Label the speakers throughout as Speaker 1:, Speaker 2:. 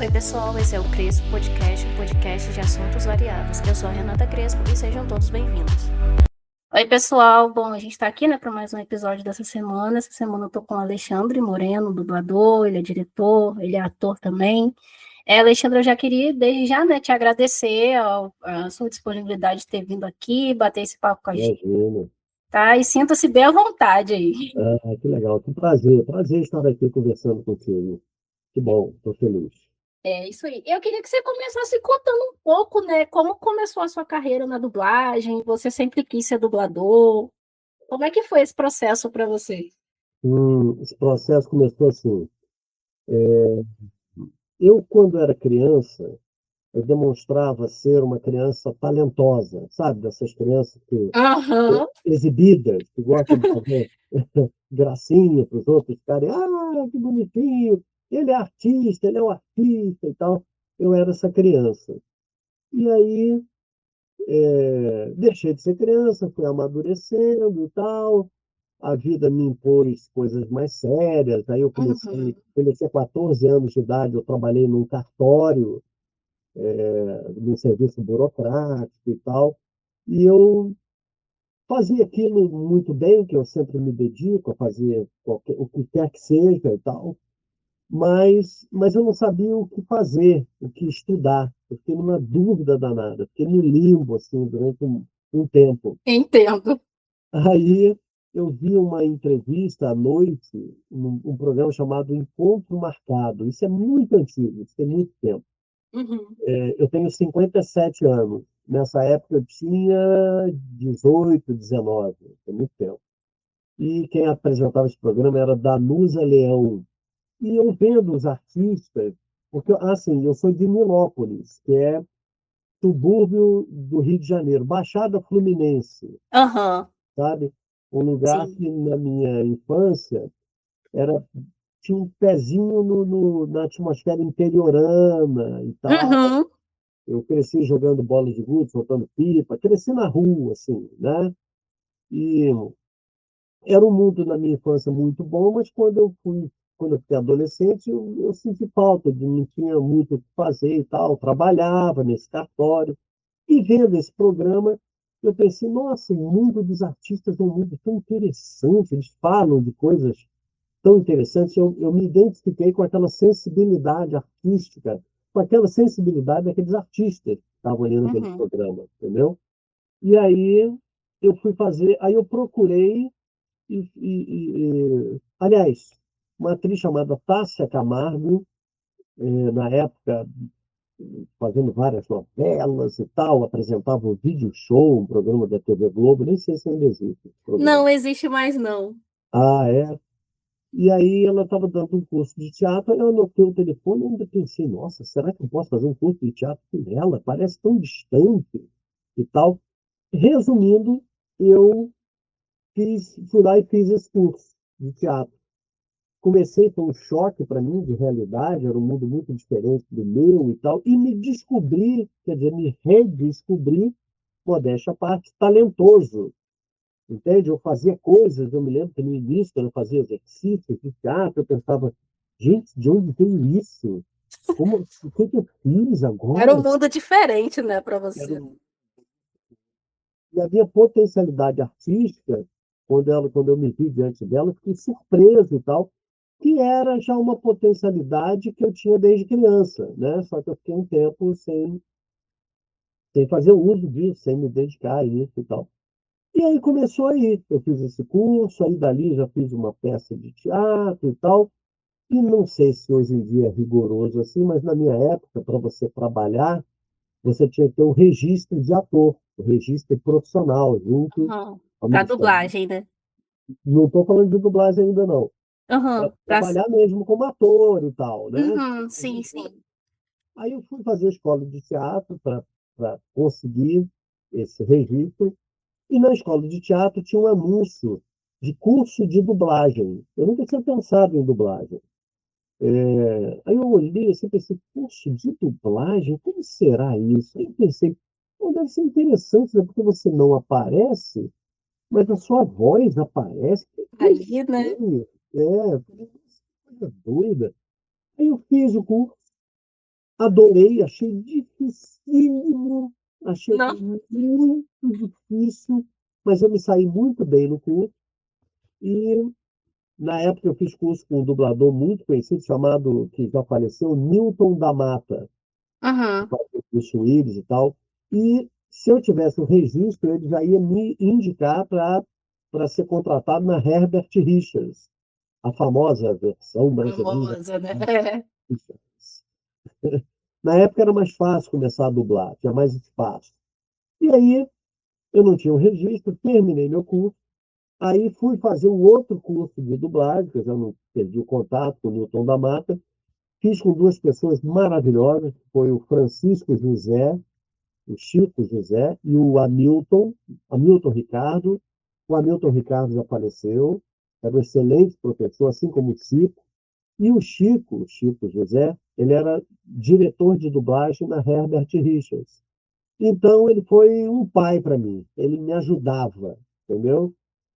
Speaker 1: Oi, pessoal, esse é o Crespo Podcast, um podcast de assuntos variados. Eu sou a Renata Crespo e sejam todos bem-vindos. Oi, pessoal, bom, a gente tá aqui, para mais um episódio dessa semana. Essa semana eu tô com o Alexandre Moreno, dublador, ele é diretor, ele é ator também. Alexandre, eu já queria, desde já, te agradecer a sua disponibilidade de ter vindo aqui, bater esse papo com a gente,
Speaker 2: Imagina.
Speaker 1: tá? E sinta-se bem à vontade aí.
Speaker 2: Ah, que legal, que prazer. Prazer estar aqui conversando contigo. Que bom, estou feliz.
Speaker 1: É isso aí. Eu queria que você começasse contando um pouco, como começou a sua carreira na dublagem. Você sempre quis ser dublador. Como é que foi esse processo para você?
Speaker 2: Esse processo começou assim. Eu, quando era criança, eu demonstrava ser uma criança talentosa, sabe? Dessas crianças que
Speaker 1: Aham.
Speaker 2: exibidas, que gostam de fazer gracinha para os outros ficarem, que bonitinho, ele é artista, ele é um artista e tal. Eu era essa criança. E aí deixei de ser criança, fui amadurecendo e tal. A vida me impôs coisas mais sérias. Aí eu
Speaker 1: Uhum.
Speaker 2: comecei a 14 anos de idade, eu trabalhei num cartório, num serviço burocrático e tal. E eu fazia aquilo muito bem, que eu sempre me dedico a fazer o que quer que seja e tal. Mas eu não sabia o que fazer, o que estudar. Eu fiquei numa dúvida danada, fiquei no limbo assim, durante um tempo.
Speaker 1: Entendo.
Speaker 2: Aí eu vi uma entrevista à noite, um programa chamado Encontro Marcado. Isso é muito antigo, isso tem muito tempo.
Speaker 1: Uhum.
Speaker 2: Eu tenho 57 anos. Nessa época eu tinha 18, 19, tem muito tempo. E quem apresentava esse programa era Danusa Leão. E eu vendo os artistas, porque assim, eu sou de Nilópolis, que é subúrbio do Rio de Janeiro, Baixada Fluminense,
Speaker 1: Aham.
Speaker 2: sabe? Um lugar
Speaker 1: Sim.
Speaker 2: que na minha infância era tinha um pezinho na atmosfera interiorana e tal.
Speaker 1: Uhum.
Speaker 2: Eu cresci jogando bola de gude, soltando pipa, cresci na rua, assim, né? E era um mundo na minha infância muito bom, mas quando eu fiquei adolescente, eu senti falta de não tinha muito o que fazer e tal. Trabalhava nesse cartório e vendo esse programa, eu pensei, nossa, o mundo dos artistas é um mundo tão interessante. Eles falam de coisas tão interessantes. Eu me identifiquei com aquela sensibilidade artística, com aquela sensibilidade daqueles artistas que estavam ali naquele
Speaker 1: Uhum.
Speaker 2: programa, entendeu? E aí eu fui fazer, aí eu procurei aliás, uma atriz chamada Tássia Camargo, na época fazendo várias novelas e tal, apresentava o Vídeo Show, um programa da TV Globo, nem sei se ainda existe esse programa.
Speaker 1: Não existe mais, não.
Speaker 2: Ah, é? E aí ela estava dando um curso de teatro, eu anotei o telefone e ainda pensei, nossa, será que eu posso fazer um curso de teatro com ela? Parece tão distante e tal. Resumindo, eu fui lá e fiz esse curso de teatro. Comecei, foi um choque para mim de realidade, era um mundo muito diferente do meu e tal, e me descobri, quer dizer, me redescobri, modéstia à parte, talentoso. Entende? Eu fazia coisas, eu me lembro que no início, quando eu fazia exercícios de teatro, eu pensava, gente, de onde veio isso? Como, o que que eu fiz
Speaker 1: Era um
Speaker 2: agora?
Speaker 1: mundo diferente, né, para
Speaker 2: Era
Speaker 1: você.
Speaker 2: um- E a minha potencialidade artística, quando eu me vi diante dela, eu fiquei surpreso e tal, que era já uma potencialidade que eu tinha desde criança, né? Só que eu fiquei um tempo sem fazer uso disso, sem me dedicar a isso e tal. E aí começou aí, eu fiz esse curso, aí dali já fiz uma peça de teatro e tal. E não sei se hoje em dia é rigoroso assim, mas na minha época, para você trabalhar, você tinha que ter o registro de ator, o registro profissional junto
Speaker 1: Aham.
Speaker 2: ao
Speaker 1: Para
Speaker 2: Ministério.
Speaker 1: dublagem, né?
Speaker 2: Não estou falando de dublagem ainda não, para
Speaker 1: Aham.
Speaker 2: trabalhar mesmo como ator e tal, né?
Speaker 1: Uhum.
Speaker 2: Fazer
Speaker 1: Sim,
Speaker 2: escola.
Speaker 1: sim.
Speaker 2: Aí eu fui fazer escola de teatro para conseguir esse registro. E na escola de teatro tinha um anúncio de curso de dublagem. Eu nunca tinha pensado em dublagem. Aí eu olhei assim, pensei, poxa, de dublagem, como será isso? Aí eu pensei, pô, deve ser interessante, né? Porque você não aparece, mas a sua voz aparece. Que coisa
Speaker 1: Ali, né?
Speaker 2: estranha. É, coisa doida. Aí eu fiz o curso, Adorei, achei dificílimo, achei
Speaker 1: Não.
Speaker 2: muito difícil, mas eu me saí muito bem no curso. E na época eu fiz curso com um dublador muito conhecido, chamado, que já faleceu, Newton da Mata, que
Speaker 1: Uhum.
Speaker 2: fazia curso Willis e tal. E se eu tivesse o registro, ele já ia me indicar para ser contratado na Herbert Richards, a famosa versão brasileira.
Speaker 1: Famosa, né?
Speaker 2: Na época era mais fácil começar a dublar, tinha mais espaço. E aí eu não tinha um registro, terminei meu curso, aí fui fazer um outro curso de dublagem, que eu já não perdi o contato com o Newton da Mata, fiz com duas pessoas maravilhosas, que foi o Francisco José, o Chico José e o Hamilton Ricardo. O Hamilton Ricardo já faleceu, era um excelente professor, assim como o Chico. E o Chico José, ele era diretor de dublagem na Herbert Richards. Então, ele foi um pai para mim. Ele me ajudava, entendeu?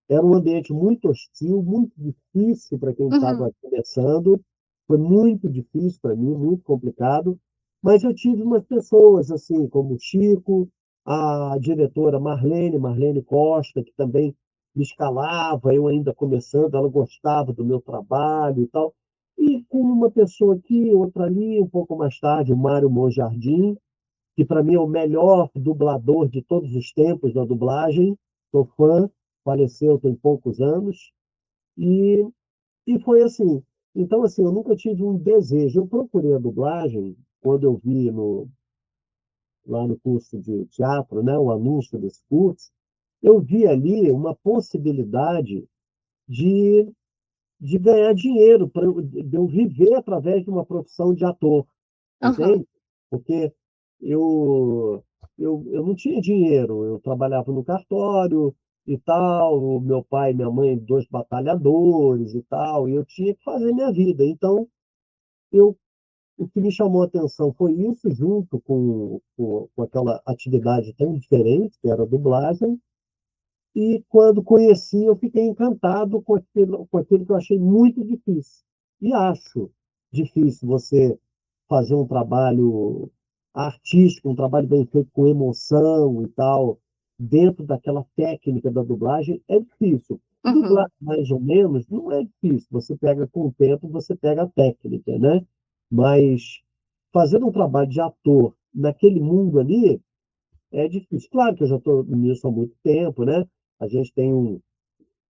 Speaker 2: Era um ambiente muito hostil, muito difícil para quem
Speaker 1: Uhum.
Speaker 2: estava começando. Foi muito difícil para mim, muito complicado. Mas eu tive umas pessoas, assim, como o Chico, a diretora Marlene Costa, que também me escalava, eu ainda começando, ela gostava do meu trabalho e tal. E com uma pessoa aqui, outra ali, um pouco mais tarde, o Mário Monjardim, que para mim é o melhor dublador de todos os tempos da dublagem. Sou fã, faleceu tem poucos anos, e, e foi assim. Então, assim, eu nunca tive um desejo. Eu procurei a dublagem quando eu vi lá no curso de teatro, né, o anúncio desse curso, eu vi ali uma possibilidade de, de ganhar dinheiro, de eu viver através de uma profissão de ator,
Speaker 1: Uhum.
Speaker 2: entende? Porque eu, eu não tinha dinheiro, eu trabalhava no cartório e tal, o meu pai e minha mãe, dois batalhadores e tal, e eu tinha que fazer minha vida. Então, eu, o que me chamou a atenção foi isso, junto com aquela atividade tão diferente, que era a dublagem, e quando conheci, eu fiquei encantado com aquilo que eu achei muito difícil. E acho difícil você fazer um trabalho artístico, um trabalho bem feito com emoção e tal, dentro daquela técnica da dublagem, é difícil. Dublar
Speaker 1: Uhum.
Speaker 2: mais ou menos não é difícil. Você pega com o tempo, você pega a técnica, né? Mas fazer um trabalho de ator naquele mundo ali é difícil. Claro que eu já estou nisso há muito tempo, né? A gente tem um.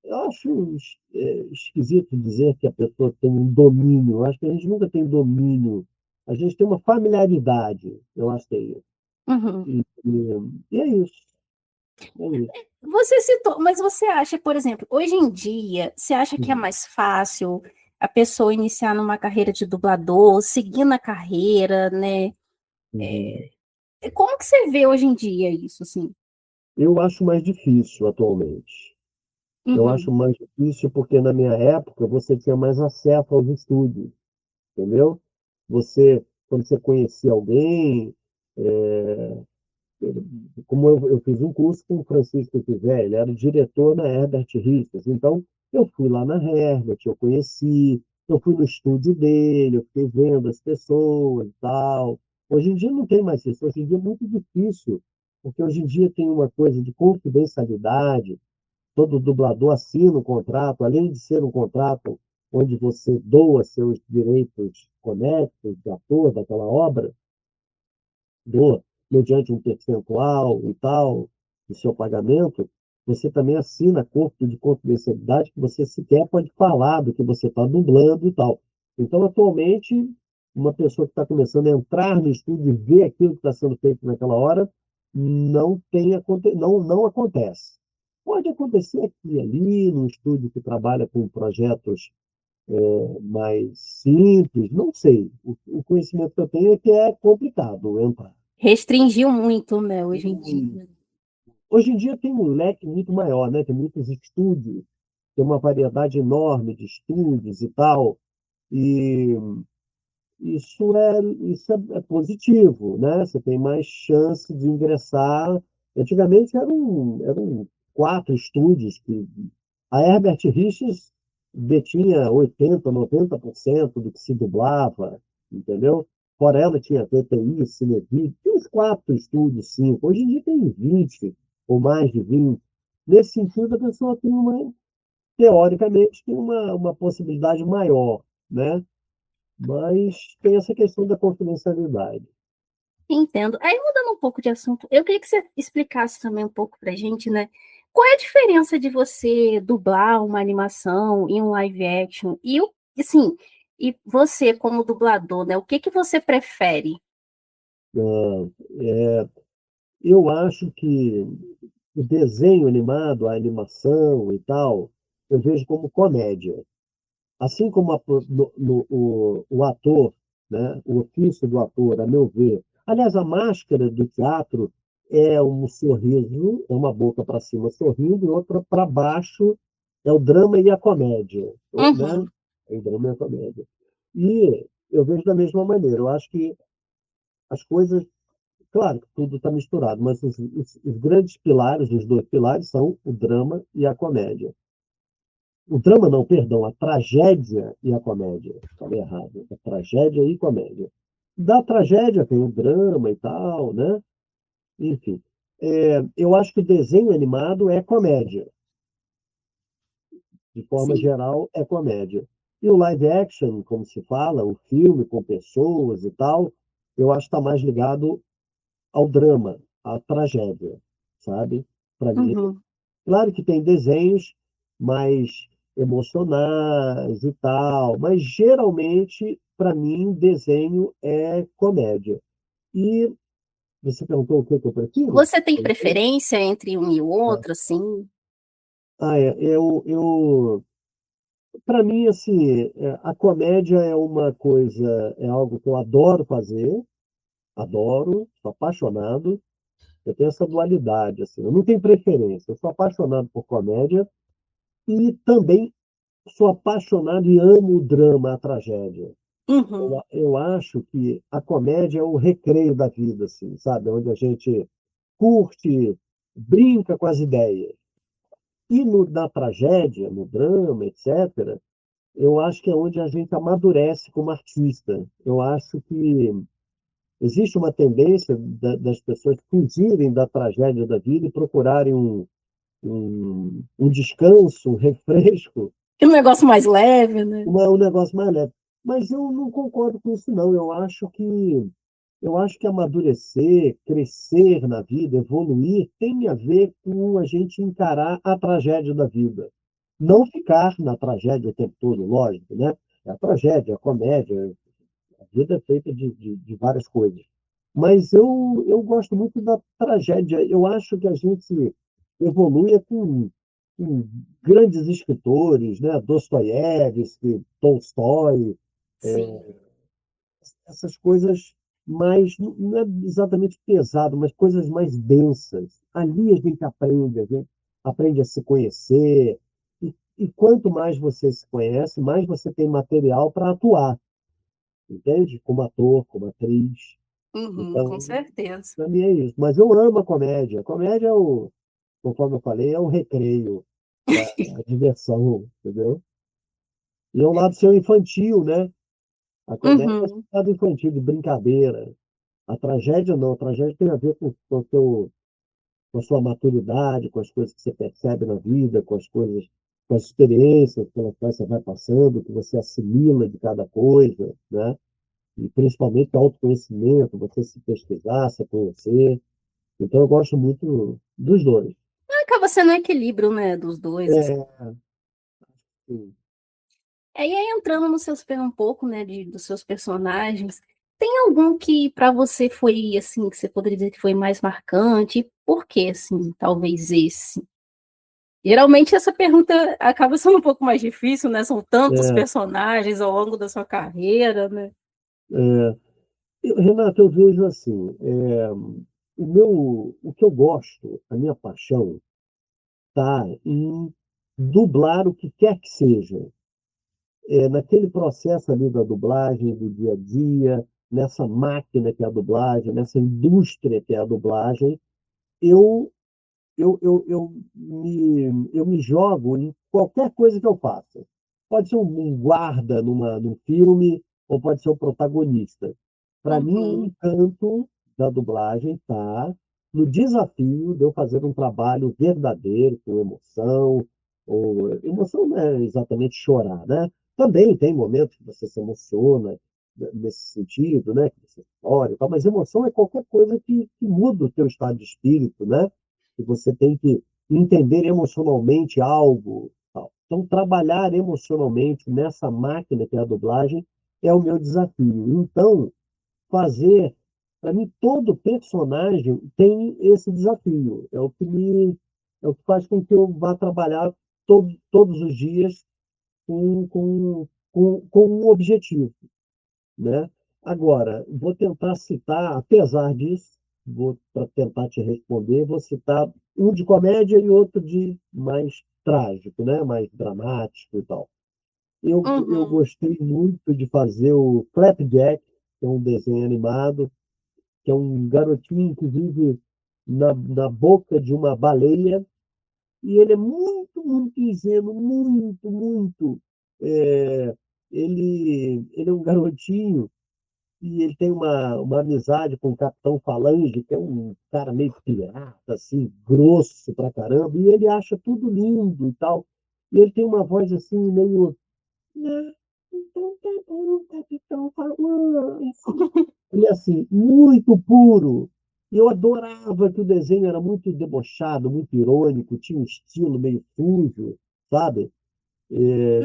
Speaker 2: Eu acho esquisito dizer que a pessoa tem um domínio. Eu acho que a gente nunca tem domínio. A gente tem uma familiaridade, eu acho que é isso.
Speaker 1: Uhum.
Speaker 2: E é isso. É isso.
Speaker 1: Você citou, mas você acha, por exemplo, hoje em dia, você acha que é
Speaker 2: Uhum.
Speaker 1: mais fácil a pessoa iniciar numa carreira de dublador, seguir na carreira, né?
Speaker 2: Uhum.
Speaker 1: Como que você vê hoje em dia isso, assim?
Speaker 2: Eu acho mais difícil atualmente. Eu acho
Speaker 1: Uhum.
Speaker 2: mais difícil porque na minha época você tinha mais acesso aos estúdios, entendeu? Quando você conhecia alguém, como eu fiz um curso com o Francisco José, ele era o diretor na Herbert Richards, então eu fui lá na Herbert, eu conheci, eu fui no estúdio dele, eu fiquei vendo as pessoas e tal. Hoje em dia não tem mais isso, hoje em dia é muito difícil, porque hoje em dia tem uma coisa de confidencialidade, todo dublador assina um contrato, além de ser um contrato onde você doa seus direitos conexos de ator daquela obra, do, mediante um percentual e tal, do seu pagamento, você também assina corpo de confidencialidade que você sequer pode falar do que você está dublando e tal. Então, atualmente, uma pessoa que está começando a entrar no estúdio e ver aquilo que está sendo feito naquela hora, não acontece. Pode acontecer aqui e ali, num estúdio que trabalha com projetos mais simples, não sei. O conhecimento que eu tenho é que é complicado entrar.
Speaker 1: Restringiu muito, né, hoje em dia.
Speaker 2: Hoje em dia tem um leque muito maior, né? Tem muitos estúdios, tem uma variedade enorme de estúdios e tal, e isso é positivo, né? Você tem mais chance de ingressar. Antigamente eram quatro estúdios que a Herbert Richards detinha 80, 90% do que se dublava, entendeu? Fora ela, tinha VTI, Cinevídeo, tinha uns 4 estúdios, 5. Hoje em dia tem 20 ou mais de 20. Nesse sentido, a pessoa tem teoricamente, tem uma possibilidade maior, né? Mas tem essa questão da confidencialidade.
Speaker 1: Entendo. Aí, mudando um pouco de assunto, eu queria que você explicasse também um pouco pra gente, né? Qual é a diferença de você dublar uma animação em um live action? Assim, e você como dublador, né? O que que você prefere?
Speaker 2: Ah, é, eu acho que o desenho animado, a animação e tal, eu vejo como comédia. Assim como o ator, né, o ofício do ator, a meu ver. Aliás, a máscara do teatro é um sorriso, é uma boca para cima sorrindo e outra para baixo, é o drama e a comédia, né?
Speaker 1: Uhum.
Speaker 2: É o drama e a comédia. E eu vejo da mesma maneira. Eu acho que as coisas, claro que tudo está misturado, mas os grandes pilares, os dois pilares, são o drama e a comédia. O drama não, perdão, a tragédia e a comédia. Falei errado. A tragédia e comédia. Da tragédia tem o drama e tal, né? Enfim. Eu acho que o desenho animado é comédia. De forma
Speaker 1: Sim.
Speaker 2: geral, é comédia. E o live action, como se fala, o filme com pessoas e tal, eu acho que está mais ligado ao drama, à tragédia, sabe? Para mim.
Speaker 1: Uhum.
Speaker 2: Claro que tem desenhos mais emocionais e tal, mas geralmente, para mim, desenho é comédia. E você perguntou o que que eu prefiro?
Speaker 1: Você tem preferência entre um e o outro, assim?
Speaker 2: Para mim, assim, a comédia é uma coisa, é algo que eu adoro fazer, adoro, sou apaixonado. Eu tenho essa dualidade, assim, eu não tenho preferência, eu sou apaixonado por comédia e também sou apaixonado e amo o drama, a tragédia.
Speaker 1: Uhum.
Speaker 2: Eu acho que a comédia é o recreio da vida, assim, sabe? Onde a gente curte, brinca com as ideias. E na tragédia, no drama, etc., eu acho que é onde a gente amadurece como artista. Eu acho que existe uma tendência das pessoas fugirem da tragédia da vida e procurarem um descanso, um refresco,
Speaker 1: Que um negócio mais leve, né?
Speaker 2: um negócio mais leve. Mas eu não concordo com isso, não. Eu acho que amadurecer, crescer na vida, evoluir, tem a ver com a gente encarar a tragédia da vida. Não ficar na tragédia o tempo todo, lógico, né? É a tragédia, a comédia, a vida é feita de várias coisas. Mas eu gosto muito da tragédia. Eu acho que a gente evolui com grandes escritores, né? Dostoiévski, Tolstói,
Speaker 1: Sim.
Speaker 2: essas coisas mais, não é exatamente pesado, mas coisas mais densas. Ali a gente aprende a se conhecer, e quanto mais você se conhece, mais você tem material para atuar, entende? Como ator, como atriz.
Speaker 1: Uhum, com
Speaker 2: Então,
Speaker 1: certeza.
Speaker 2: para mim é isso. Mas eu amo a comédia. A comédia, conforme eu falei, é o recreio, a diversão, entendeu? E é um lado seu infantil, né? A comédia é
Speaker 1: Uhum.
Speaker 2: um lado infantil, de brincadeira. A tragédia não, a tragédia tem a ver com a sua maturidade, com as coisas que você percebe na vida, com as coisas, com as experiências pelas quais você vai passando, que você assimila de cada coisa, né? E principalmente o autoconhecimento, você se pesquisar, se conhecer. Então eu gosto muito dos dois.
Speaker 1: Acaba sendo um equilíbrio, né, dos dois, assim.
Speaker 2: É, sim.
Speaker 1: E aí, entrando no seu um pouco, né, dos seus personagens, tem algum que para você foi, assim, que você poderia dizer que foi mais marcante? E por que, assim, talvez esse? Geralmente essa pergunta acaba sendo um pouco mais difícil, né? São tantos
Speaker 2: É,
Speaker 1: personagens ao longo da sua carreira, né?
Speaker 2: é, Renato, eu vejo assim, o que eu gosto, a minha paixão, está em dublar o que quer que seja. Naquele processo ali da dublagem, do dia a dia, nessa máquina que é a dublagem, nessa indústria que é a dublagem, eu, eu me jogo em qualquer coisa que eu faça. Pode ser um guarda num filme, ou pode ser o protagonista. Para mim, o
Speaker 1: Uhum.
Speaker 2: encanto da dublagem está no desafio de eu fazer um trabalho verdadeiro, com emoção, ou emoção não é exatamente chorar, né? Também tem momentos que você se emociona nesse sentido, né? Que você chora e tal, mas emoção é qualquer coisa que muda o teu estado de espírito, né? Que você tem que entender emocionalmente algo, tal. Então, trabalhar emocionalmente nessa máquina que é a dublagem é o meu desafio. Então, fazer. Para mim, todo personagem tem esse desafio. É o que faz com que eu vá trabalhar todos os dias com um objetivo, né? Agora, vou tentar citar, apesar disso, vou para tentar te responder, vou citar um de comédia e outro de mais trágico, né? Mais dramático e tal. Eu
Speaker 1: Uhum.
Speaker 2: gostei muito de fazer o Flapjack, que é um desenho animado, que é um garotinho que vive na boca de uma baleia, e ele é muito, muito ingênuo, muito, muito. é, ele é um garotinho e ele tem uma amizade com o Capitão Falange, que é um cara meio pirata, assim, grosso pra caramba, e ele acha tudo lindo e tal. E ele tem uma voz assim, meio. "Ah, então tá bom, Capitão Falange." Ele é assim, muito puro. E eu adorava que o desenho era muito debochado, muito irônico, tinha um estilo meio sujo, sabe?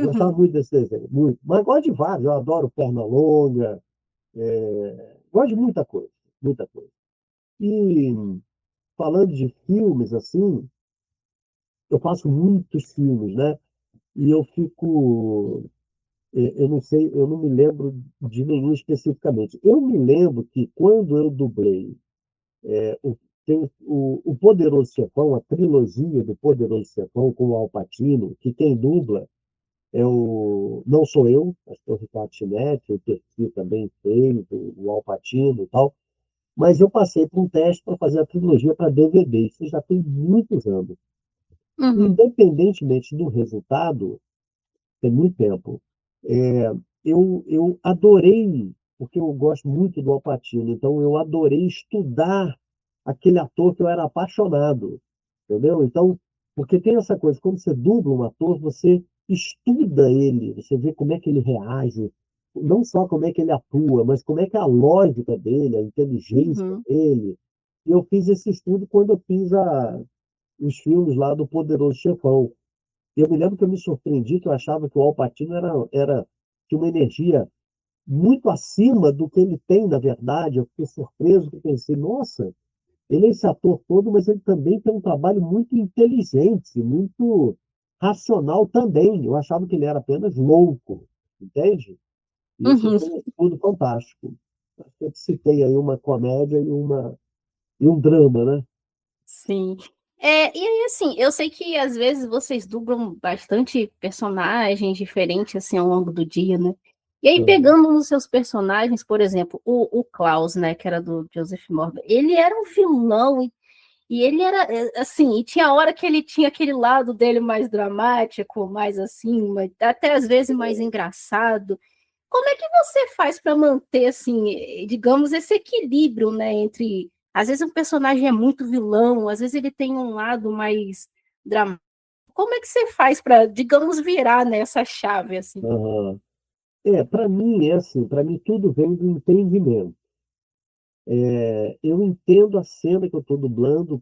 Speaker 2: Gostava
Speaker 1: Uhum.
Speaker 2: muito desse desenho, muito. Mas gosto de vários, eu adoro Pernalonga, gosto de muita coisa, muita coisa. E falando de filmes, assim, eu faço muitos filmes, né? E eu fico, eu não sei, eu não me lembro de nenhum especificamente. Eu me lembro que quando eu dublei o, tem o Poderoso Chefão, a trilogia do Poderoso Chefão com o Al Pacino, que quem dubla é o Não Sou Eu, acho que é o Ricardo Chinetti, o Percy também fez, o Al Pacino e tal. Mas eu passei por um teste para fazer a trilogia para DVD, isso já tem muitos anos.
Speaker 1: Uhum.
Speaker 2: Independentemente do resultado, tem muito tempo. É, eu adorei, porque eu gosto muito do Al Pacino, então eu adorei estudar aquele ator que eu era apaixonado, entendeu? Então, porque tem essa coisa, quando você dubla um ator, você estuda ele, você vê como é que ele reage, não só como é que ele atua, mas como é que é a lógica dele, a inteligência
Speaker 1: Uhum.
Speaker 2: dele. E eu fiz esse estudo quando eu fiz os filmes lá do Poderoso Chefão. Eu me lembro que eu me surpreendi, que eu achava que o Al Pacino tinha uma energia muito acima do que ele tem, na verdade. Eu fiquei surpreso, que eu pensei, nossa, ele é esse ator todo, mas ele também tem um trabalho muito inteligente, muito racional também. Eu achava que ele era apenas louco, entende? E isso
Speaker 1: Uhum.
Speaker 2: foi um estudo fantástico. Eu citei aí uma comédia e um drama, né?
Speaker 1: Sim. E aí, assim, eu sei que às vezes vocês dublam bastante personagens diferentes, assim, ao longo do dia, né? E aí,
Speaker 2: Uhum.
Speaker 1: pegando nos seus personagens, por exemplo, o Klaus, né, que era do Joseph Morgan, ele era um vilão e ele era, assim, e tinha hora que ele tinha aquele lado dele mais dramático, mais assim, até às vezes mais engraçado. Como é que você faz para manter, assim, digamos, esse equilíbrio, né, entre às vezes um personagem é muito vilão, às vezes ele tem um lado mais dramático. Como é que você faz para, digamos, virar nessa chave assim?
Speaker 2: Aham. Para mim, é assim, para mim tudo vem do entendimento. Eu entendo a cena que eu estou dublando,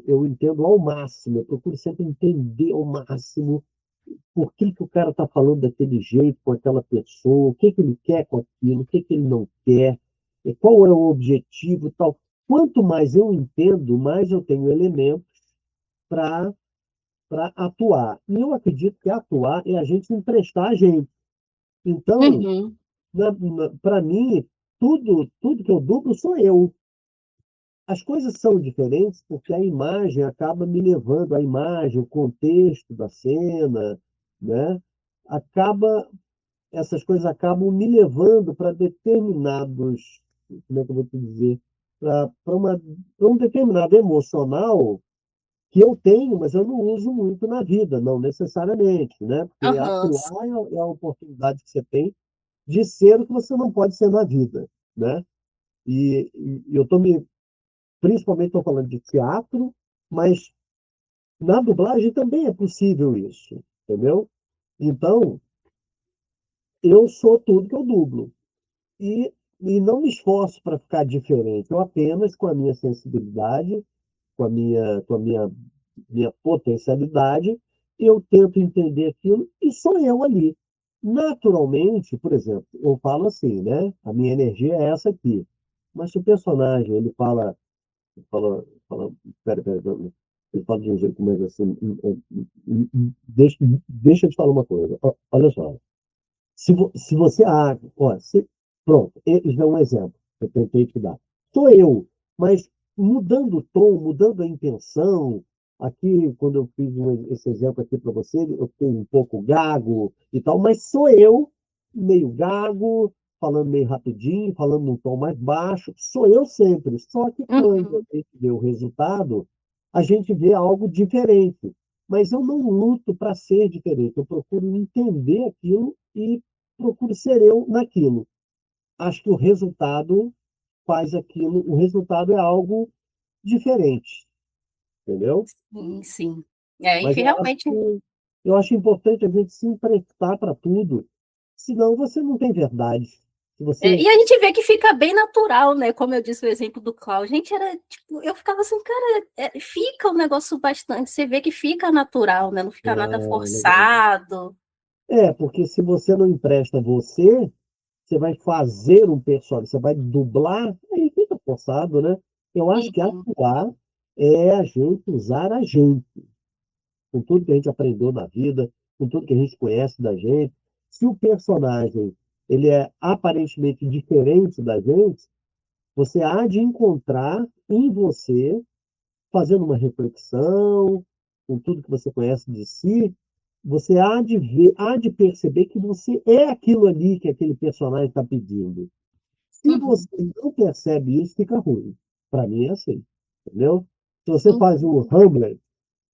Speaker 2: eu entendo ao máximo, eu procuro sempre entender ao máximo por que que o cara está falando daquele jeito com aquela pessoa, o que que ele quer com aquilo, o que que ele não quer, qual é o objetivo e tal. Quanto mais eu entendo, mais eu tenho elementos para atuar. E eu acredito que atuar é a gente emprestar a gente. Então,
Speaker 1: Uhum,
Speaker 2: para mim, tudo que eu dublo sou eu. As coisas são diferentes porque a imagem acaba me levando, a imagem, o contexto da cena, né? Acaba, essas coisas acabam me levando para determinados, como é que eu vou te dizer, para um determinado emocional que eu tenho, mas eu não uso muito na vida, não necessariamente, né? Porque
Speaker 1: aham,
Speaker 2: atuar é a oportunidade que você tem de ser o que você não pode ser na vida, né? E eu principalmente estou falando de teatro, mas na dublagem também é possível isso, entendeu? Então, eu sou tudo que eu dublo. E, e não me esforço para ficar diferente, eu apenas, com a minha sensibilidade, com a minha potencialidade, eu tento entender aquilo e sou eu ali. Naturalmente, por exemplo, eu falo assim, né? A minha energia é essa aqui. Mas se o personagem ele fala, pera, ele fala de um jeito mais assim, deixa, deixa eu te falar uma coisa. Olha só, se você. Pronto, isso é um exemplo que eu tentei te dar. Sou eu, mas mudando o tom, mudando a intenção. Aqui, quando eu fiz esse exemplo aqui para você, eu fiquei um pouco gago e tal, mas sou eu, meio gago, falando meio rapidinho, falando num tom mais baixo. Sou eu sempre. Só que quando
Speaker 1: Uhum.
Speaker 2: a gente vê o resultado, a gente vê algo diferente. Mas eu não luto para ser diferente, eu procuro entender aquilo e procuro ser eu naquilo. Acho que o resultado faz aquilo, o resultado é algo diferente, entendeu?
Speaker 1: Sim, sim. É, e
Speaker 2: Mas
Speaker 1: realmente.
Speaker 2: eu acho importante a gente se emprestar para tudo, senão você não tem verdade. Se você,
Speaker 1: E a gente vê que fica bem natural, né? Como eu disse o exemplo do Cláudio. Gente, era tipo, eu ficava assim, cara, fica um negócio bastante. Você vê que fica natural, né? Não fica nada
Speaker 2: legal.
Speaker 1: forçado.
Speaker 2: Porque se você não empresta você, você vai fazer um personagem, você vai dublar, aí fica forçado, né? Eu acho que
Speaker 1: Uhum,
Speaker 2: atuar é a gente usar a gente, com tudo que a gente aprendeu na vida, com tudo que a gente conhece da gente. Se o personagem ele é aparentemente diferente da gente, você há de encontrar em você, fazendo uma reflexão, com tudo que você conhece de si, você há de ver, há de perceber que você é aquilo ali que aquele personagem está pedindo. Se você
Speaker 1: uhum,
Speaker 2: não percebe isso, fica ruim. Para mim é assim, entendeu? Se você faz
Speaker 1: uhum.
Speaker 2: o Hamlet,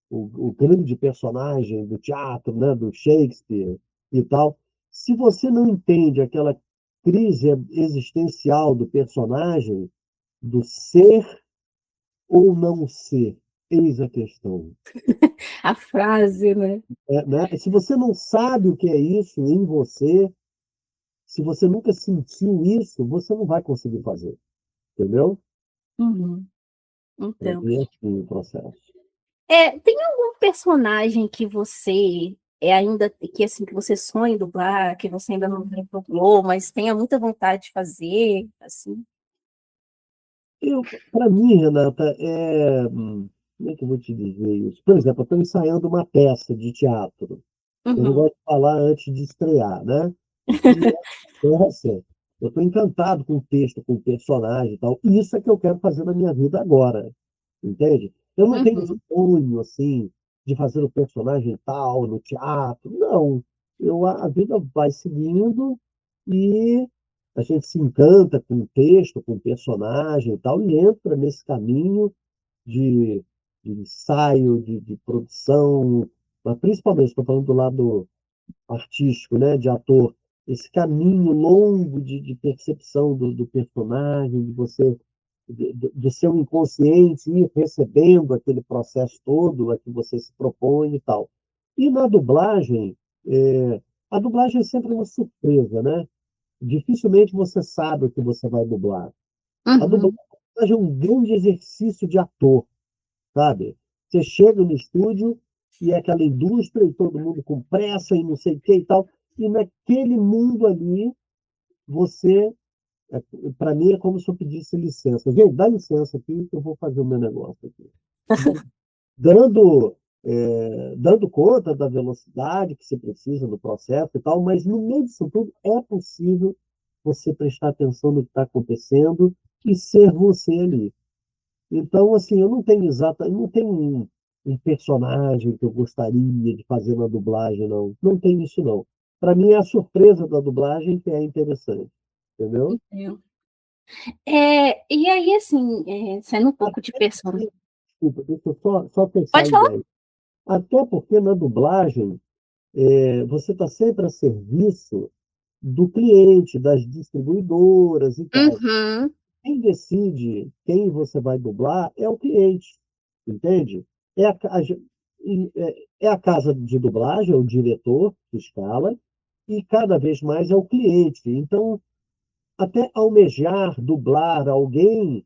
Speaker 2: o grande personagem do teatro, né, do Shakespeare e tal, se você não entende aquela crise existencial do personagem, do ser ou não ser, eis a questão.
Speaker 1: A frase, né?
Speaker 2: Né? Se você não sabe o que é isso em você, se você nunca sentiu isso, você não vai conseguir fazer, entendeu?
Speaker 1: Uhum,
Speaker 2: Para
Speaker 1: então.
Speaker 2: mim é assim o processo.
Speaker 1: Tem algum personagem que você ainda que assim que você sonha em dublar, que você ainda não dublou, mas tenha muita vontade de fazer, assim?
Speaker 2: Para mim, Renata, como é que eu vou te dizer isso? Por exemplo, eu estou ensaiando uma peça de teatro. Eu não
Speaker 1: Uhum,
Speaker 2: gosto de falar antes de estrear, né? E essa, eu estou encantado com o texto, com o personagem e tal. E isso é que eu quero fazer na minha vida agora, entende? Eu não tenho
Speaker 1: uhum,
Speaker 2: sonho, assim, de fazer o personagem tal no teatro. Não. A vida vai seguindo e a gente se encanta com o texto, com o personagem e tal, e entra nesse caminho de, de ensaio, de produção, mas principalmente, estou falando do lado artístico, né, de ator, esse caminho longo de percepção do personagem, de você, do seu inconsciente ir recebendo aquele processo todo a que você se propõe e tal. E na dublagem, a dublagem é sempre uma surpresa, né? Dificilmente você sabe o que você vai dublar. A dublagem
Speaker 1: uhum.
Speaker 2: é um grande exercício de ator, sabe? Você chega no estúdio e é aquela indústria e todo mundo com pressa e não sei o que e tal. E naquele mundo ali, você, para mim, é como se eu pedisse licença. Gente, dá licença aqui que eu vou fazer o meu negócio aqui. Dando, dando conta da velocidade que se precisa no processo e tal, mas no meio disso tudo é possível você prestar atenção no que está acontecendo e ser você ali. Então, assim, eu não tenho um personagem que eu gostaria de fazer na dublagem, não. Não tem isso, não. Para mim, é a surpresa da dublagem que é interessante, entendeu?
Speaker 1: Entendo. E aí, assim, saindo um pouco de personagem.
Speaker 2: Desculpa, deixa eu só pensar a
Speaker 1: Pode falar?
Speaker 2: ideia. Até porque na dublagem, você está sempre a serviço do cliente, das distribuidoras e tal.
Speaker 1: Uhum.
Speaker 2: quem decide quem você vai dublar é o cliente, entende? É a casa de dublagem, é o diretor que escala, e cada vez mais é o cliente. Então, até almejar dublar alguém,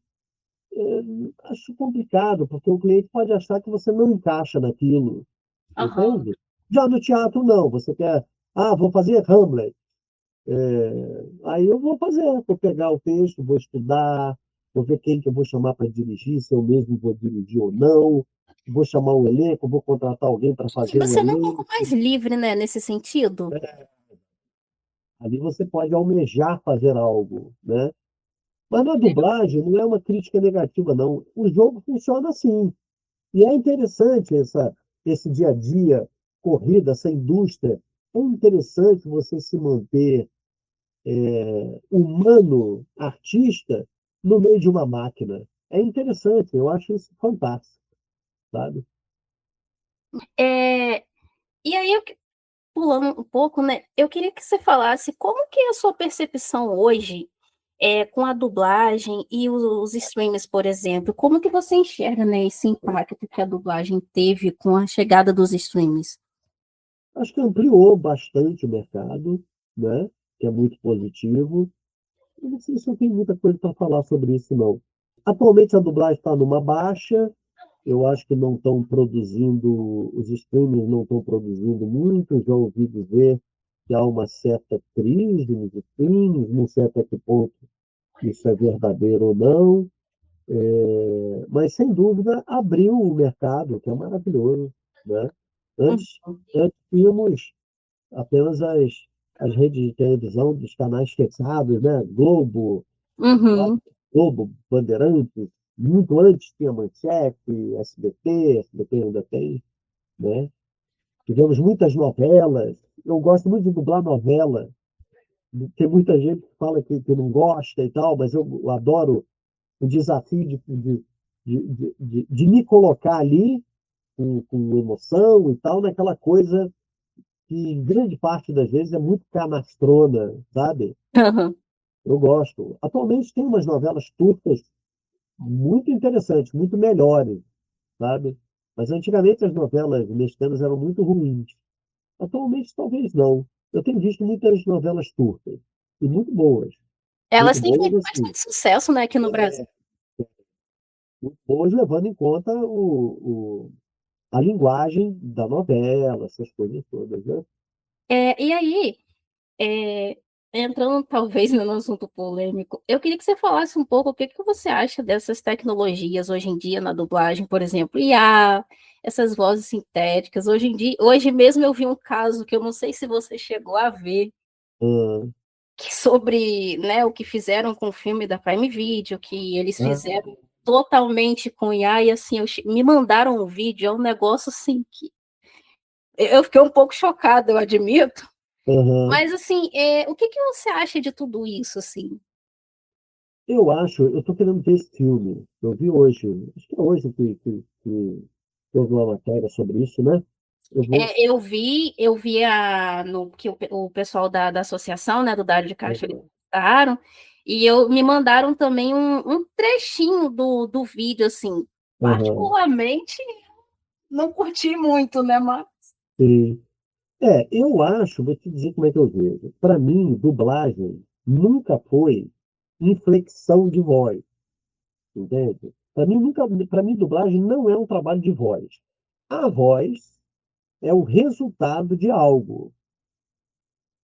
Speaker 2: acho complicado, porque o cliente pode achar que você não encaixa naquilo,
Speaker 1: Aham.
Speaker 2: entende? Já no teatro, não. Você quer, vou fazer Hamlet. Aí eu vou fazer, vou pegar o texto, vou estudar, vou ver quem que eu vou chamar para dirigir, se eu mesmo vou dirigir ou não, vou chamar um elenco, vou contratar alguém para
Speaker 1: E
Speaker 2: fazer um
Speaker 1: você é um pouco
Speaker 2: elenco.
Speaker 1: mais livre, né, nesse sentido.
Speaker 2: Ali você pode almejar fazer algo, né? Mas na dublagem não é uma crítica negativa, não. O jogo funciona assim. E é interessante esse dia a dia, corrida, essa indústria. É interessante você se manter humano, artista, no meio de uma máquina. É interessante, eu acho isso fantástico, sabe?
Speaker 1: É, e aí, pulando um pouco, né, eu queria que você falasse como que é a sua percepção hoje com a dublagem e os streams, por exemplo. Como que você enxerga, né, esse impacto que a dublagem teve com a chegada dos streams?
Speaker 2: Acho que ampliou bastante o mercado, né? Que é muito positivo. Eu não sei se eu tenho muita coisa para falar sobre isso, não. Atualmente a dublagem está numa baixa. Eu acho que não estão produzindo, os streamers não estão produzindo muito. Já ouvi dizer que há uma certa crise nos streams, não sei até que ponto isso é verdadeiro ou não. Mas, sem dúvida, abriu o mercado, que é maravilhoso, né? Antes, antes tínhamos apenas as redes de televisão dos canais fechados, né? Globo,
Speaker 1: Uhum,
Speaker 2: Globo, Bandeirantes, muito antes tinha Manchete, SBT ainda tem, né? Tivemos muitas novelas. Eu gosto muito de dublar novela. Tem muita gente que fala que não gosta e tal, mas eu adoro o desafio de me colocar ali com emoção e tal, naquela coisa que, em grande parte das vezes, é muito canastrona, sabe?
Speaker 1: uhum.
Speaker 2: Eu gosto. Atualmente tem umas novelas turcas muito interessantes, muito melhores, sabe? Mas antigamente as novelas mexicanas eram muito ruins. Atualmente talvez não. Eu tenho visto muitas novelas turcas e
Speaker 1: Elas
Speaker 2: muito
Speaker 1: têm
Speaker 2: boas
Speaker 1: feito
Speaker 2: assim,
Speaker 1: bastante sucesso, né, aqui no Brasil.
Speaker 2: muito boas levando em conta a linguagem da novela, essas coisas todas, né?
Speaker 1: E aí, é, entrando talvez no assunto polêmico, eu queria que você falasse um pouco o que que você acha dessas tecnologias hoje em dia na dublagem, por exemplo, IA, essas vozes sintéticas. Hoje em dia, hoje mesmo eu vi um caso que eu não sei se você chegou a ver,
Speaker 2: Ah,
Speaker 1: que sobre, né, o que fizeram com o filme da Prime Video, que eles
Speaker 2: ah,
Speaker 1: fizeram totalmente com IA, e assim, me mandaram um vídeo, é um negócio assim que eu fiquei um pouco chocada, eu admito.
Speaker 2: aham.
Speaker 1: Mas assim, o que que você acha de tudo isso, assim?
Speaker 2: Eu estou querendo ver esse filme. Eu vi hoje, acho que é hoje que houve uma matéria sobre isso, né? Eu vou.
Speaker 1: Eu vi no que o pessoal da associação, né, do Dário de Caixa, eles
Speaker 2: Aham,
Speaker 1: postaram, e me mandaram também um trechinho do vídeo, assim,
Speaker 2: aham,
Speaker 1: particularmente não curti muito, né, mas...
Speaker 2: sim. Eu acho, vou te dizer como é que eu vejo. Para mim, dublagem nunca foi inflexão de voz, entende? Para mim, dublagem não é um trabalho de voz. A voz é o resultado de algo,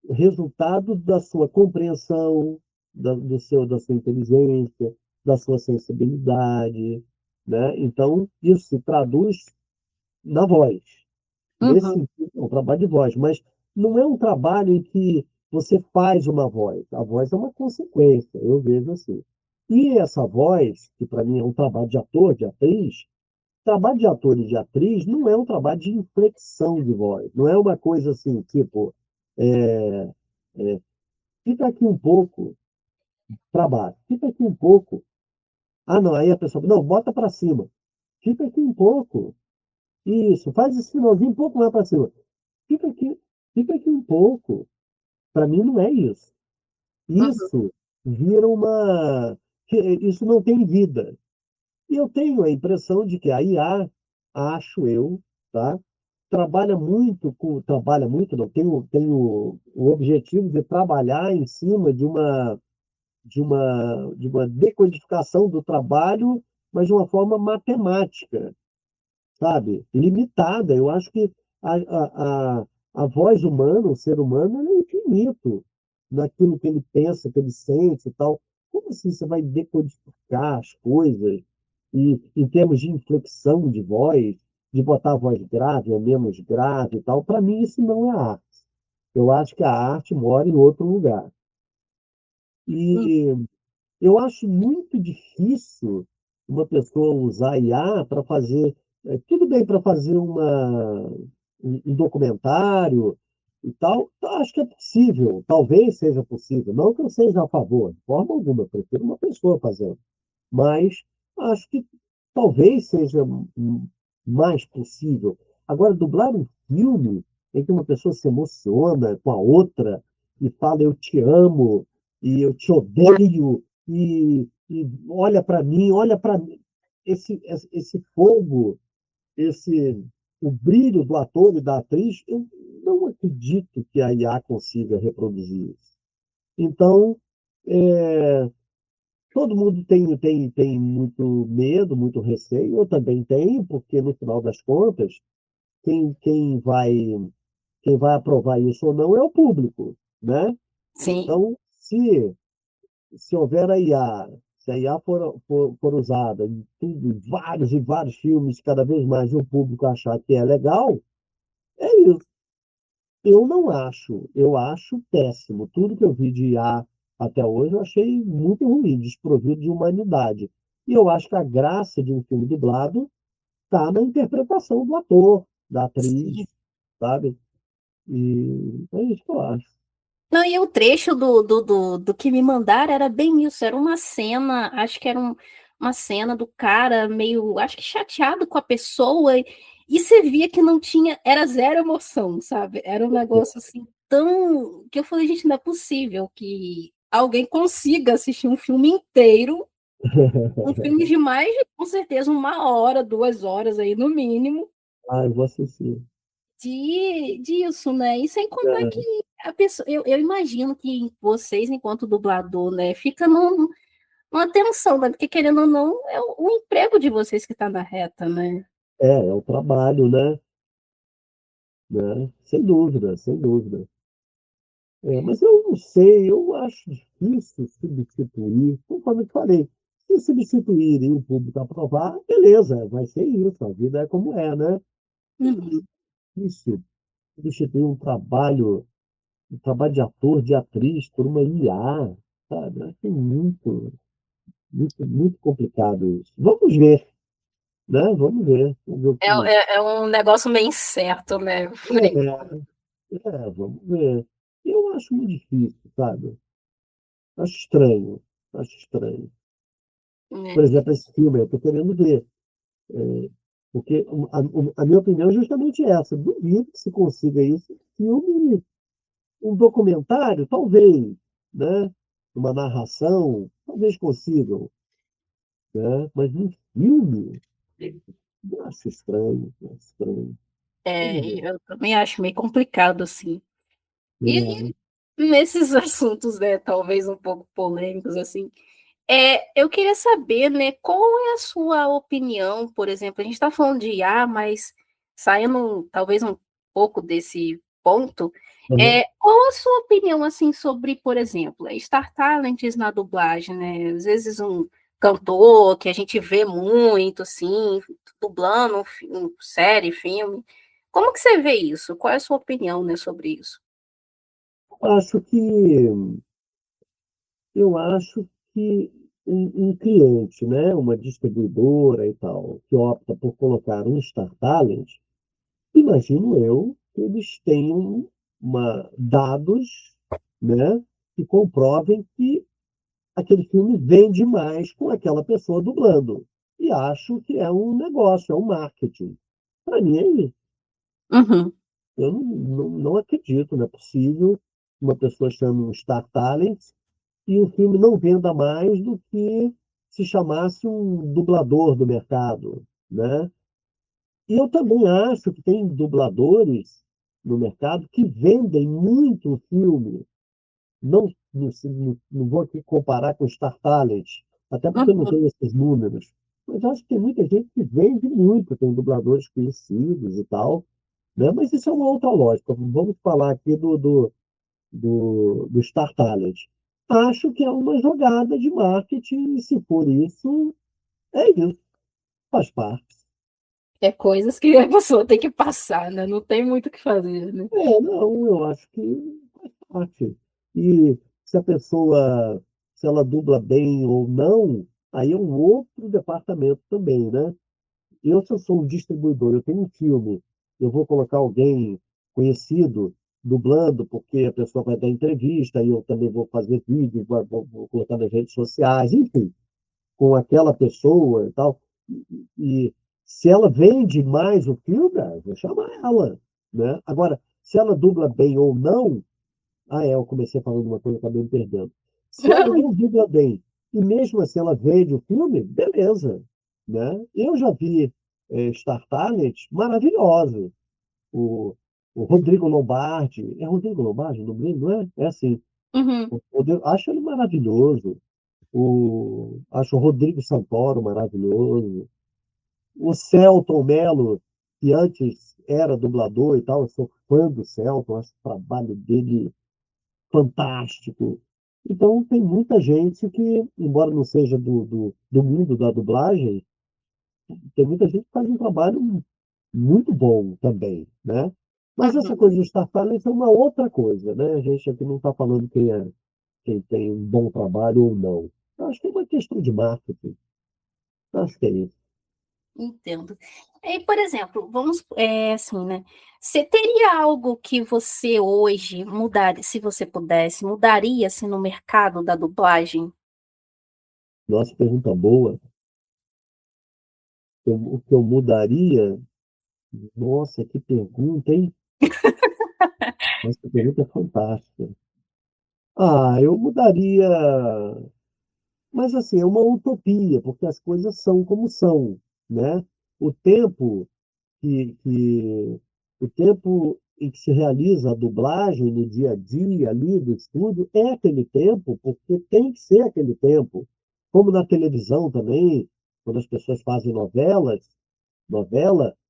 Speaker 2: o resultado da sua compreensão, da sua inteligência, da sua sensibilidade, né? Então, isso se traduz na voz. Nesse
Speaker 1: Uhum,
Speaker 2: sentido, é um trabalho de voz, mas não é um trabalho em que você faz uma voz. A voz é uma consequência, eu vejo assim. E essa voz, que para mim é um trabalho de ator, de atriz, trabalho de ator e de atriz não é um trabalho de inflexão de voz. Não é uma coisa assim, tipo, é, é, fica aqui um pouco para baixo, fica aqui um pouco. Ah, não, aí a pessoa, não, bota para cima. Fica aqui um pouco. Isso, faz esse finalzinho um pouco mais para cima. Fica aqui, fica aqui um pouco. Para mim não é isso.
Speaker 1: uhum.
Speaker 2: Isso vira uma. que isso não tem vida. E eu tenho a impressão de que a IA, acho eu, tá? Trabalha muito, não, tem o objetivo de trabalhar em cima de uma decodificação do trabalho, mas de uma forma matemática, sabe? Limitada. Eu acho que a voz humana, o ser humano, ele é infinito naquilo que ele pensa, que ele sente e tal. Como assim você vai decodificar as coisas e, em termos de inflexão de voz, de botar a voz grave ou menos grave e tal? Para mim, isso não é arte. Eu acho que a arte mora em outro lugar. E eu acho muito difícil uma pessoa usar IA para fazer. Tudo bem para fazer um documentário e tal. Acho que é possível, talvez seja possível. Não que eu seja a favor, de forma alguma, eu prefiro uma pessoa fazendo. Mas acho que talvez seja mais possível. Agora, dublar um filme em que uma pessoa se emociona com a outra e fala eu te amo e eu te odeio e olha para mim, olha para mim. Esse fogo, esse o brilho do ator e da atriz, eu não acredito que a IA consiga reproduzir isso. Então, é, todo mundo tem muito medo, muito receio. Eu também tenho, porque no final das contas, quem, quem vai, quem vai aprovar isso ou não é o público, né?
Speaker 1: Sim.
Speaker 2: Então, se houver a IA, se a IA for usada em tudo, vários e vários filmes, cada vez mais e o público achar que é legal, é isso. Eu não acho, eu acho péssimo. Tudo que eu vi de IA até hoje eu achei muito ruim, desprovido de humanidade. E eu acho que a graça de um filme dublado está na interpretação do ator, da atriz,
Speaker 1: Sim.
Speaker 2: sabe? E é isso que eu acho.
Speaker 1: Não, e o trecho do que me mandaram era bem isso, era uma cena, acho que era uma cena do cara meio, acho que chateado com a pessoa, e você via que não tinha, era zero emoção, sabe? Era um negócio assim tão, que eu falei, gente, não é possível que alguém consiga assistir um filme inteiro, um filme de mais, com certeza, 1 hora, 2 horas aí no mínimo,
Speaker 2: Ah, eu vou assistir.
Speaker 1: disso, né? E sem contar que
Speaker 2: É,
Speaker 1: a pessoa, eu imagino que vocês, enquanto dublador, né, fica numa tensão, né? Porque querendo ou não, é o emprego de vocês que está na reta, né?
Speaker 2: é o trabalho, né? Sem dúvida, sem dúvida. Mas eu não sei, eu acho difícil substituir, conforme eu falei. Se substituírem o público aprovar, beleza, vai ser isso, a vida é como é, né?
Speaker 1: Uhum.
Speaker 2: Difícil substituir um trabalho de ator, de atriz, por uma IA, sabe? Acho muito, muito, muito complicado isso. Vamos ver, né? Vamos ver. Vamos ver o
Speaker 1: É,
Speaker 2: que.
Speaker 1: é um negócio meio incerto, né?
Speaker 2: Vamos ver. Eu acho muito difícil, sabe? Acho estranho, acho estranho. Por exemplo, esse filme, eu estou querendo ver. Porque a minha opinião é justamente essa. Duvido que se consiga isso. Filme, um documentário, talvez, né? Uma narração, talvez consigam, né? Mas um filme, eu acho estranho, acho estranho. Vamos ver.
Speaker 1: Eu também acho meio complicado, assim.
Speaker 2: É,
Speaker 1: E nesses assuntos, né, talvez um pouco polêmicos, assim, eu queria saber, né, qual é a sua opinião, por exemplo, a gente está falando de IA, mas saindo talvez um pouco desse ponto,
Speaker 2: uhum.
Speaker 1: qual a sua opinião, assim, sobre, por exemplo, Star Talents na dublagem, né, às vezes um cantor que a gente vê muito, assim, dublando série, filme, como que você vê isso? Qual é a sua opinião, né, sobre isso?
Speaker 2: Acho que eu acho que um cliente, né, uma distribuidora e tal, que opta por colocar um Star Talent, imagino eu que eles tenham dados, né, que comprovem que aquele filme vende mais com aquela pessoa dublando. E acho que é um negócio, é um marketing. Para mim é isso.
Speaker 1: Uhum.
Speaker 2: Eu não acredito, não é possível uma pessoa chama um Star Talent e o filme não venda mais do que se chamasse um dublador do mercado, né? E eu também acho que tem dubladores no mercado que vendem muito o filme. Não vou aqui comparar com Star Talent, até porque eu não
Speaker 1: Uhum.
Speaker 2: tenho esses números. Mas acho que tem muita gente que vende muito, tem dubladores conhecidos e tal, né? Mas isso é uma outra lógica. Vamos falar aqui do Star Talent. Acho que é uma jogada de marketing, e se for isso, é isso, faz parte.
Speaker 1: É coisas que a pessoa tem que passar, né? Não tem muito o que fazer, né?
Speaker 2: Não, eu acho que faz parte. E se a pessoa, se ela dubla bem ou não, aí é um outro departamento também, né? Se eu sou um distribuidor, eu tenho um filme, eu vou colocar alguém conhecido dublando, porque a pessoa vai dar entrevista, e eu também vou fazer vídeo, vou colocar nas redes sociais, enfim, com aquela pessoa e tal. E se ela vende mais o filme, eu vou chamar ela, né? Agora, se ela dubla bem ou não, eu comecei falando uma coisa, acabei me perdendo. Se ela não dubla bem, e mesmo assim ela vende o filme, beleza, né? Eu já vi Star Talent maravilhoso. O, o Rodrigo Lombardi, é Rodrigo Lombardi, não é? É assim,
Speaker 1: Uhum.
Speaker 2: acho ele maravilhoso. Acho o Rodrigo Santoro maravilhoso. O Selton Mello, que antes era dublador e tal, eu sou fã do Selton, acho o trabalho dele fantástico. Então, tem muita gente que, embora não seja do mundo da dublagem, tem muita gente que faz um trabalho muito bom também, né? Mas essa
Speaker 1: Uhum.
Speaker 2: coisa de Star Talent é uma outra coisa, né? A gente aqui não está falando quem tem um bom trabalho ou não. Eu acho que é uma questão de marketing. Eu acho que é isso.
Speaker 1: Entendo. E, por exemplo, assim, né? Você teria algo que você hoje mudaria, se você pudesse, mudaria assim no mercado da dublagem?
Speaker 2: Nossa, pergunta boa. O que eu mudaria? Nossa, que pergunta, hein? Essa pergunta é fantástica. Eu mudaria, mas assim, é uma utopia, porque as coisas são como são, né? O tempo o tempo em que se realiza a dublagem no dia a dia ali do estúdio é aquele tempo, porque tem que ser aquele tempo. Como na televisão também, quando as pessoas fazem novela,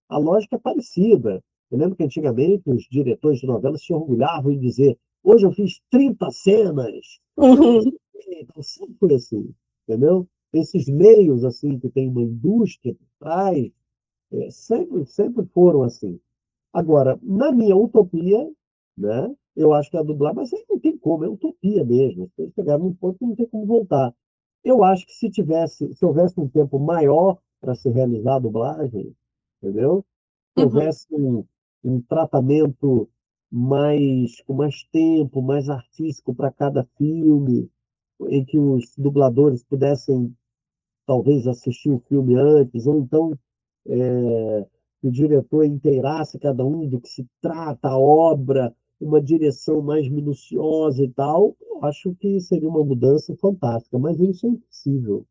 Speaker 2: a lógica é parecida. Eu lembro que antigamente os diretores de novelas se orgulhavam em dizer: hoje eu fiz 30 cenas. Não
Speaker 1: Uhum.
Speaker 2: sei o quê. Então, sempre foi assim, entendeu? Esses meios assim que tem uma indústria por trás, sempre foram assim. Agora, na minha utopia, né, eu acho que a dublagem, mas aí não tem como, é utopia mesmo. As coisas chegaram num ponto que não tem como voltar. Eu acho que se houvesse um tempo maior para se realizar a dublagem, entendeu? Se
Speaker 1: Uhum.
Speaker 2: houvesse um tratamento com mais tempo, mais artístico para cada filme, em que os dubladores pudessem talvez assistir o filme antes, ou então que o diretor inteirasse cada um do que se trata a obra, uma direção mais minuciosa e tal, eu acho que seria uma mudança fantástica, mas isso é impossível.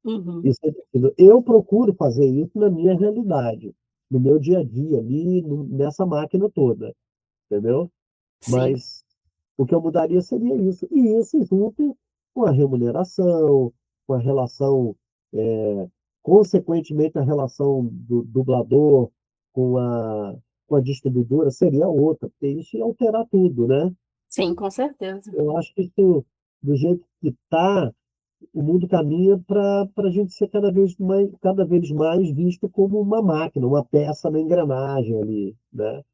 Speaker 1: Uhum.
Speaker 2: Isso é impossível. Eu procuro fazer isso na minha realidade, no meu dia a dia, ali nessa máquina toda, entendeu?
Speaker 1: Sim,
Speaker 2: Mas o que eu mudaria seria isso. E isso junto com a remuneração, com a relação, consequentemente, a relação do dublador com a distribuidora seria outra, porque isso ia alterar tudo, né?
Speaker 1: sim, com certeza.
Speaker 2: Eu acho que isso, do jeito que está, o mundo caminha para a gente ser cada vez mais visto como uma máquina, uma peça na engrenagem ali, né?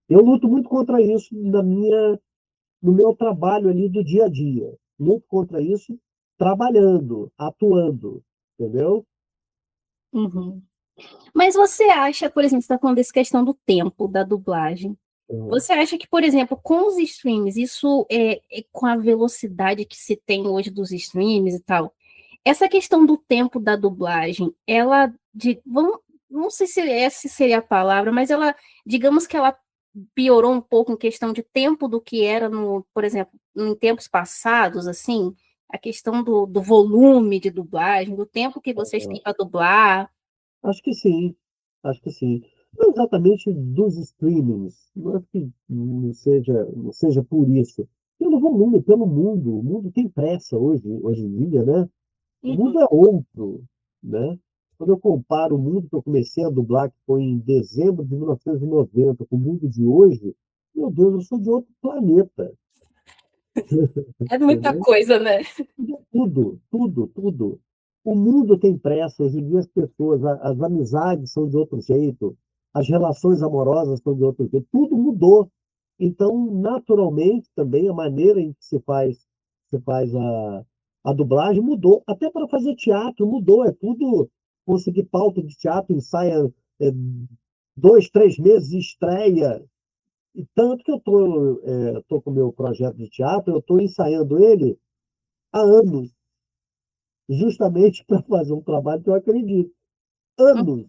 Speaker 2: Eu luto muito contra isso no meu trabalho ali do dia a dia. Luto contra isso trabalhando, atuando, entendeu?
Speaker 1: Uhum. Mas você acha, por exemplo, você está falando dessa questão do tempo da dublagem.
Speaker 2: Uhum.
Speaker 1: Você acha que, por exemplo, com os streams, isso com a velocidade que se tem hoje dos streams e tal, essa questão do tempo da dublagem, não sei se essa seria a palavra, mas ela, digamos que ela piorou um pouco em questão de tempo do que era no, por exemplo, em tempos passados, assim. a questão do volume de dublagem, do tempo que vocês têm para dublar?
Speaker 2: Acho que sim, acho que sim. Não exatamente dos streamings, não é que não seja por isso. Pelo volume, pelo mundo. O mundo tem pressa hoje em dia, né? O
Speaker 1: Uhum.
Speaker 2: mundo é outro, né? Quando eu comparo o mundo que eu comecei a dublar, que foi em dezembro de 1990, com o mundo de hoje, meu Deus, eu sou de outro planeta,
Speaker 1: É muita
Speaker 2: entendeu?
Speaker 1: coisa, né?
Speaker 2: Tudo, tudo, tudo. O mundo tem pressa, hoje em dia as pessoas, as amizades são de outro jeito, as relações amorosas são de outro jeito, tudo mudou. Então, naturalmente, também a maneira em que se faz a dublagem mudou. Até para fazer teatro mudou, é tudo conseguir pauta de teatro, ensaia 2, 3 meses, estreia. E tanto que eu tô com o meu projeto de teatro, eu estou ensaiando ele há anos justamente para fazer um trabalho que eu acredito. Anos,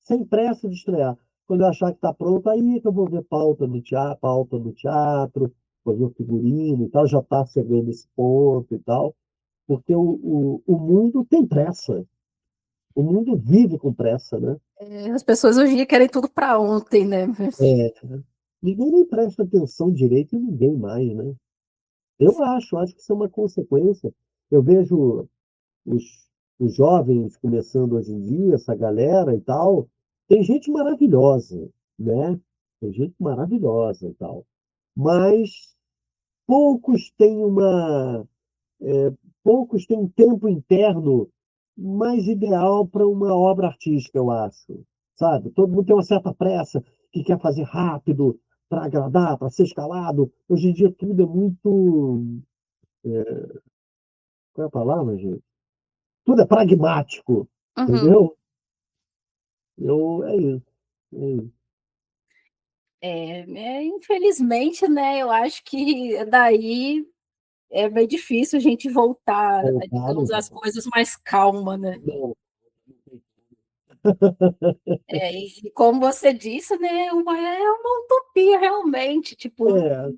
Speaker 2: sem pressa de estrear. Quando eu achar que está pronto, aí é que eu vou ver pauta do teatro, fazer o figurino e tal, já está chegando esse ponto e tal, porque o mundo tem pressa. O mundo vive com pressa, né?
Speaker 1: As pessoas hoje em dia querem tudo para ontem, né?
Speaker 2: É, ninguém nem presta atenção direito em ninguém mais, né? Eu acho que isso é uma consequência. Eu vejo os, os jovens começando hoje em dia, essa galera e tal, tem gente maravilhosa, né? Tem gente maravilhosa e tal. Mas poucos têm poucos têm um tempo interno mais ideal para uma obra artística, eu acho. Sabe? Todo mundo tem uma certa pressa que quer fazer rápido, para agradar, para ser escalado. Hoje em dia tudo é muito. Qual é a palavra, gente? Tudo é pragmático,
Speaker 1: Uhum.
Speaker 2: entendeu? É isso. É isso.
Speaker 1: Infelizmente, né? Eu acho que daí é bem difícil a gente voltar,
Speaker 2: Voltar, não
Speaker 1: digamos, às
Speaker 2: volta.
Speaker 1: coisas mais calma, né?
Speaker 2: Não.
Speaker 1: E como você disse, né? É uma utopia realmente, tipo,
Speaker 2: É,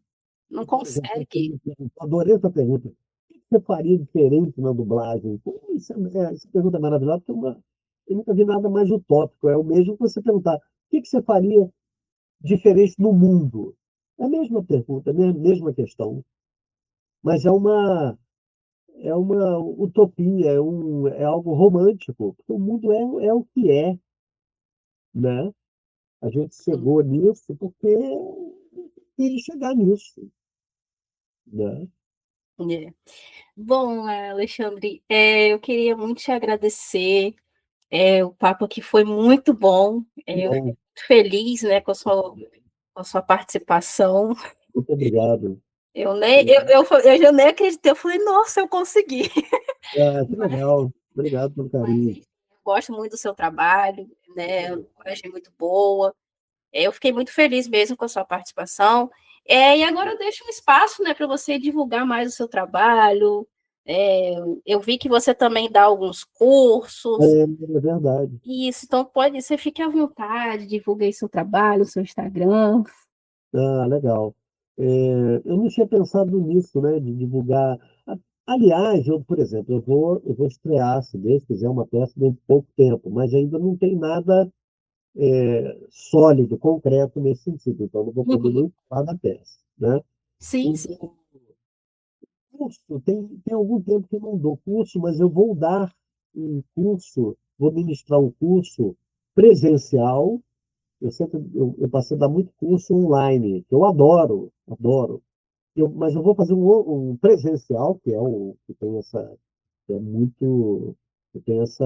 Speaker 1: não
Speaker 2: por exemplo, você
Speaker 1: consegue.
Speaker 2: me perguntou, adorei essa pergunta. O que você faria diferente na dublagem? Pô, essa pergunta é maravilhosa, porque eu nunca vi nada mais utópico. É o mesmo que você perguntar: o que você faria diferente no mundo? É a mesma pergunta, é a mesma questão. Mas é uma utopia, é algo romântico, porque o mundo é o que é, né? A gente chegou nisso porque queria chegar nisso, né?
Speaker 1: É. Bom, Alexandre, eu queria muito te agradecer. O papo aqui foi muito bom. Eu fiquei
Speaker 2: Bom,
Speaker 1: muito feliz, né, com a sua participação.
Speaker 2: muito obrigado.
Speaker 1: Eu nem, eu já nem acreditei. Eu falei, nossa, eu consegui.
Speaker 2: Que legal. Obrigado pelo
Speaker 1: Mas,
Speaker 2: carinho.
Speaker 1: enfim, eu gosto muito do seu trabalho, né? Eu achei muito boa. Eu fiquei muito feliz mesmo com a sua participação. E agora eu deixo um espaço, né, para você divulgar mais o seu trabalho. É, eu vi que você também dá alguns cursos.
Speaker 2: É verdade.
Speaker 1: Isso, então você fique à vontade, divulgue aí seu trabalho, seu Instagram.
Speaker 2: Legal. Eu não tinha pensado nisso, né, de divulgar. Aliás, por exemplo, eu vou estrear, se Deus quiser, uma peça dentro de pouco tempo, mas ainda não tem nada sólido, concreto nesse sentido, então não vou poder
Speaker 1: Uhum.
Speaker 2: nem falar da peça, né?
Speaker 1: Sim, sim.
Speaker 2: Então, curso, tem algum tempo que eu não dou curso, mas eu vou dar um curso, vou ministrar um curso presencial. Eu passei a dar muito curso online, que eu adoro, adoro. Mas eu vou fazer um presencial, que é o que tem que é muito, que tem essa,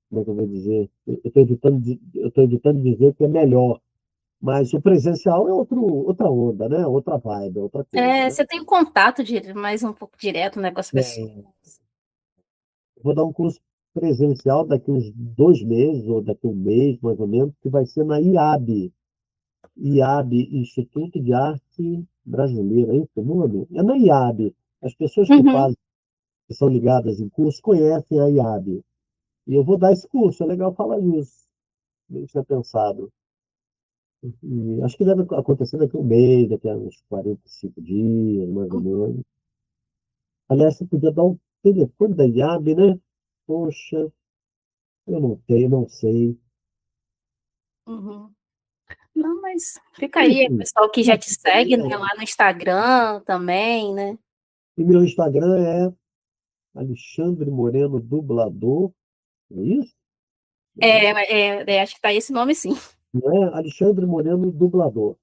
Speaker 2: como é que eu vou dizer? Eu estou evitando dizer que é melhor, mas o presencial é outra onda, né? Outra vibe, é outra coisa, né?
Speaker 1: Você tem um contato mais um pouco direto, né, com as pessoas.
Speaker 2: É, eu vou dar um curso presencial daqui uns 2 meses, ou daqui um mês, mais ou menos, que vai ser na IAB, Instituto de Arte Brasileira, é isso o nome? É na IAB. As pessoas
Speaker 1: Uhum.
Speaker 2: que são ligadas em curso conhecem a IAB. E eu vou dar esse curso, é legal falar isso. Nem tinha pensado. E acho que deve acontecer daqui a um mês, daqui a uns 45 dias, mais ou menos. Aliás, você podia dar o telefone da IAB, né? Poxa, eu não tenho, não sei.
Speaker 1: Uhum. Não, mas fica aí, o
Speaker 2: Enfim,
Speaker 1: pessoal que já te
Speaker 2: fica aí,
Speaker 1: segue, né, lá no Instagram também, né?
Speaker 2: E meu Instagram é Alexandre Moreno Dublador, é isso?
Speaker 1: Acho que tá esse nome sim.
Speaker 2: Não é Alexandre Moreno Dublador,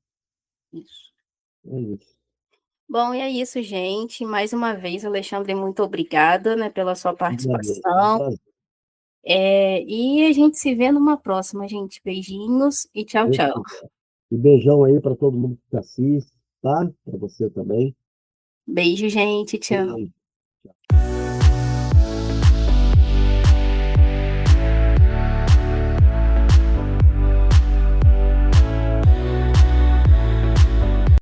Speaker 1: Isso.
Speaker 2: é isso.
Speaker 1: Bom, e é isso, gente. Mais uma vez, Alexandre, muito obrigada, né, pela sua
Speaker 2: É um
Speaker 1: participação.
Speaker 2: prazer.
Speaker 1: E a gente se vê numa próxima, gente. Beijinhos e tchau,
Speaker 2: Deus
Speaker 1: tchau.
Speaker 2: quiser. E beijão aí para todo mundo que assiste, tá? Para você também.
Speaker 1: Beijo, gente. Tchau.